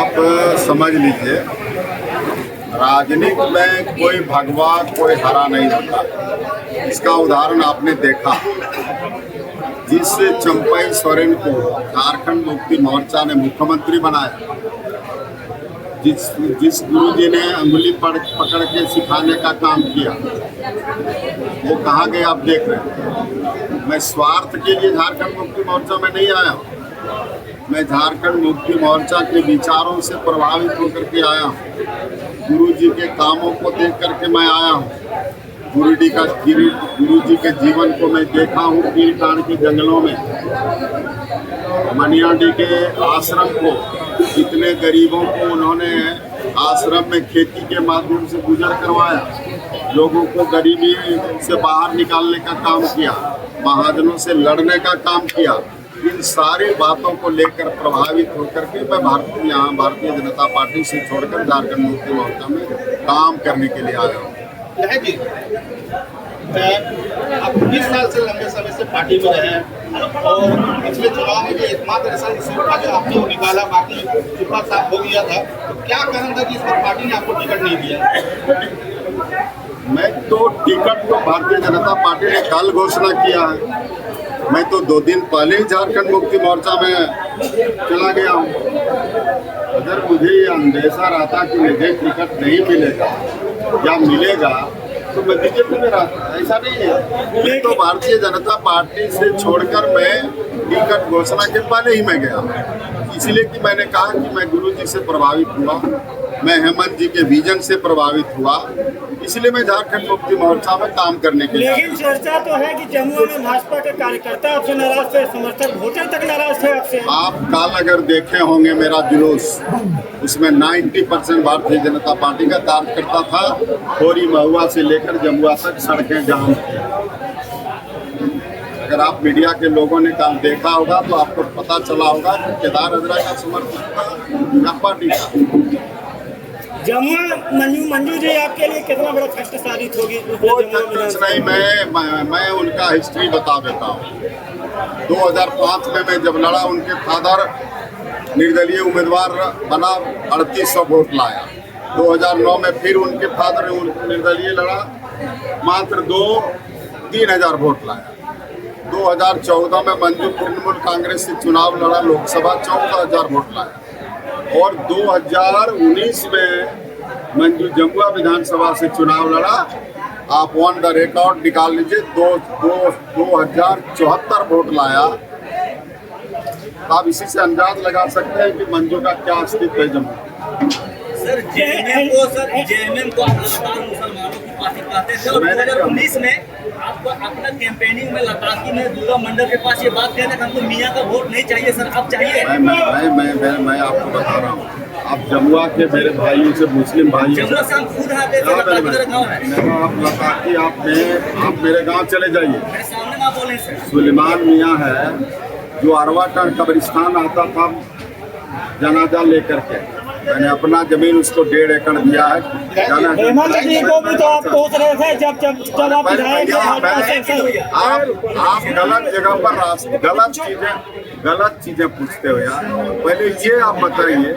आप समझ लीजिए, राजनीति में कोई भगवा कोई हरा नहीं होता। इसका उदाहरण आपने देखा, जिस चंपई सोरेन को झारखंड मुक्ति मोर्चा ने मुख्यमंत्री बनाया, जिस गुरुजी ने अंगुली पकड़ के सिखाने का काम किया, वो कहाँ गए आप देख रहे हैं। मैं स्वार्थ के लिए झारखंड मुक्ति मोर्चा में नहीं आया हूँ, मैं झारखंड मुक्ति मोर्चा के विचारों से प्रभावित होकर के आया हूँ। गुरुजी के कामों को देख करके मैं आया हूँ। गुरुजी के जीवन को मैं देखा हूँ। कीरटांड के जंगलों में, मनियाडी के आश्रम को, इतने गरीबों को उन्होंने आश्रम में खेती के माध्यम से गुजर करवाया, लोगों को गरीबी से बाहर निकालने का काम किया, महाजनों से लड़ने का काम किया। इन सारी बातों को लेकर प्रभावित होकर के मैं भारतीय जनता पार्टी से छोड़कर झारखंड मुक्ति मोर्चा में काम करने के लिए आया हूँ। आप 20 साल से लंबे समय से पार्टी में रहे हैं और पिछले चुनाव में भी एकमात्र ऐसा सीट था जो आपने वो निकाला, बाकी चुप्पा साफ हो गया था। तो क्या कारण था कि इस बार पार्टी ने आपको टिकट नहीं दिया? मैं तो टिकट तो भारतीय जनता पार्टी ने कल घोषणा किया है। मैं तो 2 दिन पहले ही झारखंड मुक्ति मोर्चा में चला गया हूँ। अगर मुझे ये अंदेशा रहता कि मुझे टिकट नहीं मिलेगा या मिलेगा तो मैं बीजेपी में रहता, ऐसा नहीं है। मैं तो भारतीय जनता पार्टी से छोड़कर मैं टिकट घोषणा के पहले ही मैं गया, इसलिए कि मैंने कहा कि मैं गुरुजी से प्रभावित हुआ, मैं हेमंत जी के विजन से प्रभावित हुआ, इसलिए मैं झारखंड मुक्ति मोर्चा में काम करने के लिए। लेकिन चर्चा तो है कि जम्मू में भाजपा के कार्यकर्ता आपसे नाराज थे, समर्थक वोटर तक नाराज थे आपसे। आप कल अगर देखे होंगे मेरा जुलूस, उसमें 90% भारतीय जनता पार्टी का कार्यकर्ता था। खोरी महुआ से लेकर जमुआ तक सड़कें जाम थी। अगर आप मीडिया के लोगों ने कल देखा होगा तो आपको पता चला होगा कि केदार हजरा का समर्थक था पार्टी का। जम्मू मंजू जी आपके लिए कितना बड़ा कष्ट साबित होगी? नहीं, मैं उनका हिस्ट्री बता देता हूँ। 2005 में मैं जब लड़ा, उनके फादर निर्दलीय उम्मीदवार बना, 3800 वोट लाया। 2009 में फिर उनके फादर निर्दलीय लड़ा, मात्र 3000 वोट लाया। 2014 में मंजू तृणमूल कांग्रेस से चुनाव लड़ा, लोकसभा 14000 वोट लाया। और 2019 में मंजू जमुआ विधानसभा से चुनाव लड़ा। आप ऑन द रिकॉर्ड निकाल लीजिए, 2074 वोट लाया। आप इसी से अंदाज लगा सकते हैं कि मंजू का क्या अस्तित्व है जम्मू। सर जेएमएम को आप लगातार मुसलमानों की पार्टी कहते थे, और 2019 में आपको अपना कैंपेनिंग में लताकी में दुर्गा मंडल के पास ये बात कहते कि हमको मियाँ का वोट नहीं चाहिए सर, आप चाहिए। मैं आपको बता रहा हूँ, आप जमुआ के मेरे भाइयों से, मुस्लिम भाई, जमुआ से हम खुद आते थे, लताकी गाँव है। आप लताकी आप मेरे गाँव चले जाइए, मेरे सामने ना बोले सर। सुलेमान मियाँ है जो अरवा टन कब्रिस्तान आता था जनाजा लेकर के, मैंने अपना जमीन उसको 1.5 एकड़ दिया है। हेमंत जी को भी तो आप पूछ रहे थे जब आप गलत जगह पर गलत चीजें पूछते हो यार। पहले ये आप बताइए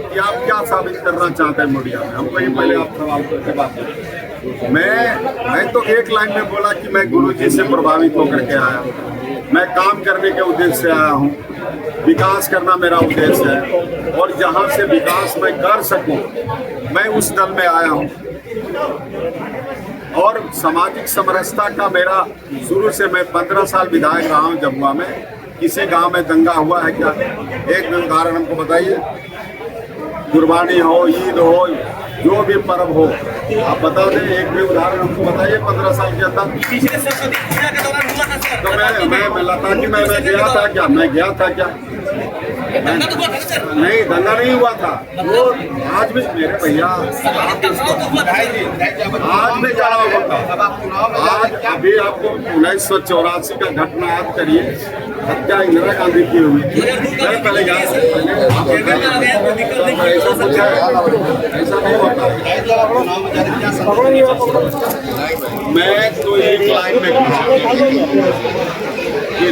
कि आप क्या साबित करना चाहते हैं मीडिया में, हमको ये पहले आप सवाल करके बात करें। मैं तो एक लाइन में बोला कि मैं गुरुजी से प्रभावित होकर के आया हूँ, मैं काम करने के उद्देश्य से आया हूँ, विकास करना मेरा उद्देश्य है, और जहाँ से विकास मैं कर सकूँ मैं उस दल में आया हूँ। और सामाजिक समरसता का मेरा शुरू से, मैं 15 साल विधायक रहा हूँ जमुआ में। किसी गांव में दंगा हुआ है क्या? एक भी उदाहरण हमको बताइए। कुर्बानी हो, ईद हो, जो भी पर्व हो, आप बता दें, एक भी उदाहरण हमको बताइए 15 साल के अंदर। तो मैं लताकी में मैं गया था क्या? मैं गया था क्या? नहीं, दंगा नहीं हुआ था। वो आज भी मेरे भैया, आज भी क्या होगा? आज अभी आपको 1984 का घटना याद करिए, हत्या इंदिरा गांधी की हुई थी। पहले ऐसा नहीं होता। मैं तो एक लाइन में कि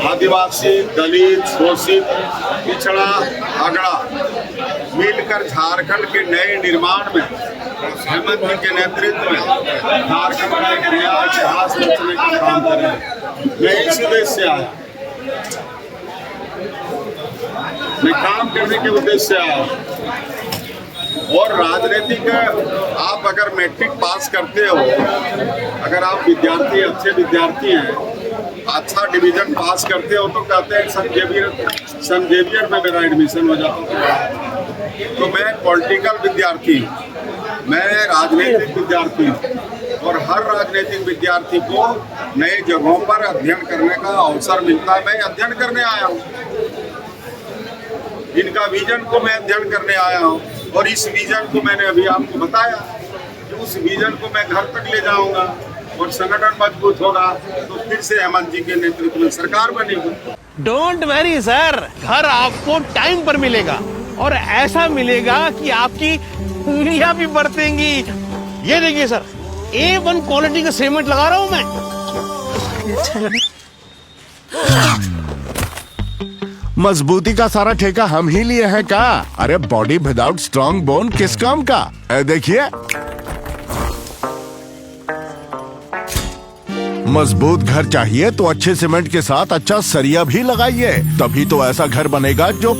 आदिवासी, दलित, शोषित, पिछड़ा, अगड़ा मिलकर झारखंड के नए निर्माण में हेमंत जी के नेतृत्व में झारखंड का एक नया इतिहास रचने का काम करें। मैं इस उद्देश्य से आया, मैं काम करने के उद्देश्य से आया। और राजनीतिक, आप अगर मैट्रिक पास करते हो, अगर आप विद्यार्थी, अच्छे विद्यार्थी हैं, अच्छा डिवीजन पास करते हो, तो कहते हैं सन जेवियर में मेरा एडमिशन हो जाता है। तो मैं पॉलिटिकल विद्यार्थी, मैं राजनीतिक विद्यार्थी, और हर राजनीतिक विद्यार्थी को नई जगहों पर अध्ययन करने का अवसर मिलता है। मैं अध्ययन करने आया हूँ, इनका विजन को मैं अध्ययन करने आया हूँ, और इस विजन को मैंने अभी आपको बताया कि उस विजन को मैं घर तक ले जाऊंगा, और संगठन मजबूत होगा तो फिर से हेमंत जी के नेतृत्व में सरकार बनेगी। डोंट वरी सर, घर आपको टाइम पर मिलेगा, और ऐसा मिलेगा कि आपकी उंगलियां भी बरतेंगी। ये देखिए सर, A1 क्वालिटी का सीमेंट लगा रहा हूं मैं। मजबूती का सारा ठेका हम ही लिए हैं का? अरे बॉडी विदाउट स्ट्रॉन्ग बोन किस काम का? देखिए, मजबूत घर चाहिए तो अच्छे सीमेंट के साथ अच्छा सरिया भी लगाइए, तभी तो ऐसा घर बनेगा जो